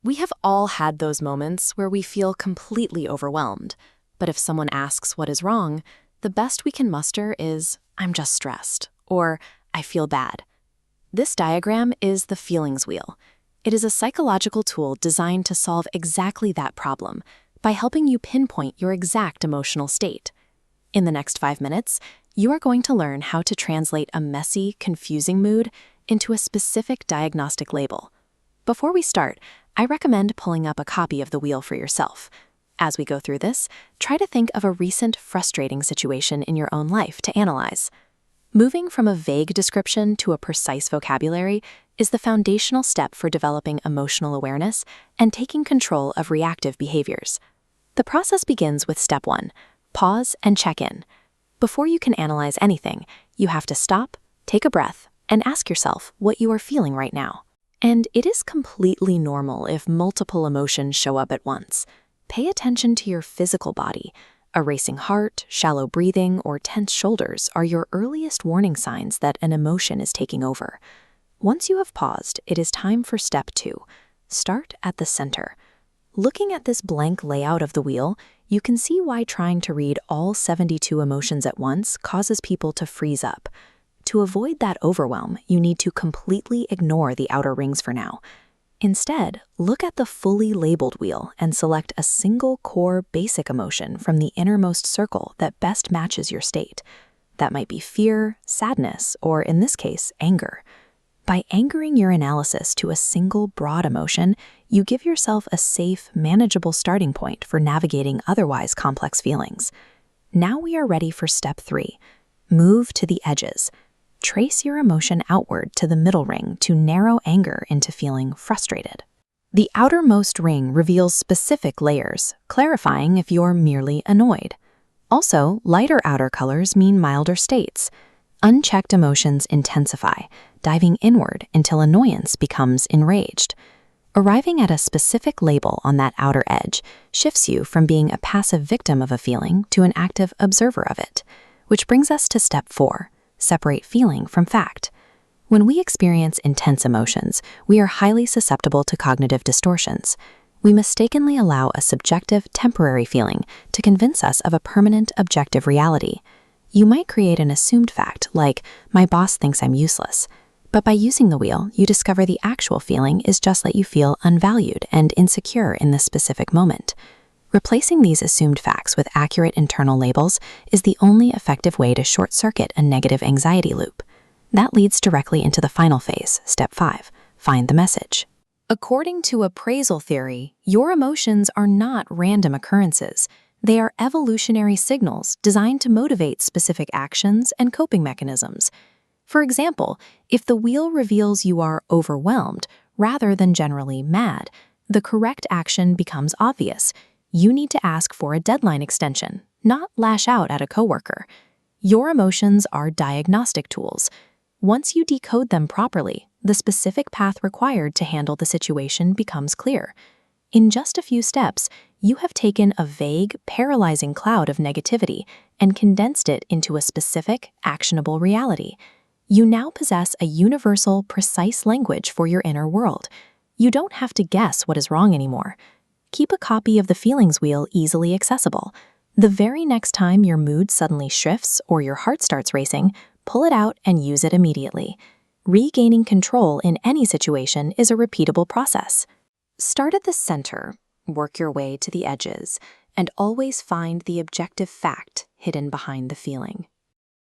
We have all had those moments where we feel completely overwhelmed. But if someone asks what is wrong, the best we can muster is, "I'm just stressed," or "I feel bad." This diagram is the feelings wheel. It is a psychological tool designed to solve exactly that problem by helping you pinpoint your exact emotional state. In the next 5 minutes, you are going to learn how to translate a messy, confusing mood into a specific diagnostic label. Before we start, I recommend pulling up a copy of the wheel for yourself. As we go through this, try to think of a recent frustrating situation in your own life to analyze. Moving from a vague description to a precise vocabulary is the foundational step for developing emotional awareness and taking control of reactive behaviors. The process begins with step 1, pause and check in. Before you can analyze anything, you have to stop, take a breath, and ask yourself what you are feeling right now. And it is completely normal if multiple emotions show up at once. Pay attention to your physical body. A racing heart, shallow breathing, or tense shoulders are your earliest warning signs that an emotion is taking over. Once you have paused, it is time for step 2. Start at the center. Looking at this blank layout of the wheel, you can see why trying to read all 72 emotions at once causes people to freeze up. To avoid that overwhelm, you need to completely ignore the outer rings for now. Instead, look at the fully labeled wheel and select a single core basic emotion from the innermost circle that best matches your state. That might be fear, sadness, or in this case, anger. By anchoring your analysis to a single broad emotion, you give yourself a safe, manageable starting point for navigating otherwise complex feelings. Now we are ready for step 3. Move to the edges. Trace your emotion outward to the middle ring to narrow anger into feeling frustrated. The outermost ring reveals specific layers, clarifying if you're merely annoyed. Also, lighter outer colors mean milder states. Unchecked emotions intensify, diving inward until annoyance becomes enraged. Arriving at a specific label on that outer edge shifts you from being a passive victim of a feeling to an active observer of it. Which brings us to step 4. Separate feeling from fact. When we experience intense emotions, we are highly susceptible to cognitive distortions. We mistakenly allow a subjective, temporary feeling to convince us of a permanent, objective reality. You might create an assumed fact, like, "My boss thinks I'm useless." But by using the wheel, you discover the actual feeling is just that you feel unvalued and insecure in this specific moment. Replacing these assumed facts with accurate internal labels is the only effective way to short-circuit a negative anxiety loop. That leads directly into the final phase, step 5, find the message. According to appraisal theory, your emotions are not random occurrences. They are evolutionary signals designed to motivate specific actions and coping mechanisms. For example, if the wheel reveals you are overwhelmed rather than generally mad, the correct action becomes obvious. You need to ask for a deadline extension, not lash out at a coworker. Your emotions are diagnostic tools. Once you decode them properly, the specific path required to handle the situation becomes clear. In just a few steps, you have taken a vague, paralyzing cloud of negativity and condensed it into a specific, actionable reality. You now possess a universal, precise language for your inner world. You don't have to guess what is wrong anymore. Keep a copy of the feelings wheel easily accessible. The very next time your mood suddenly shifts or your heart starts racing, pull it out and use it immediately. Regaining control in any situation is a repeatable process. Start at the center, work your way to the edges, and always find the objective fact hidden behind the feeling.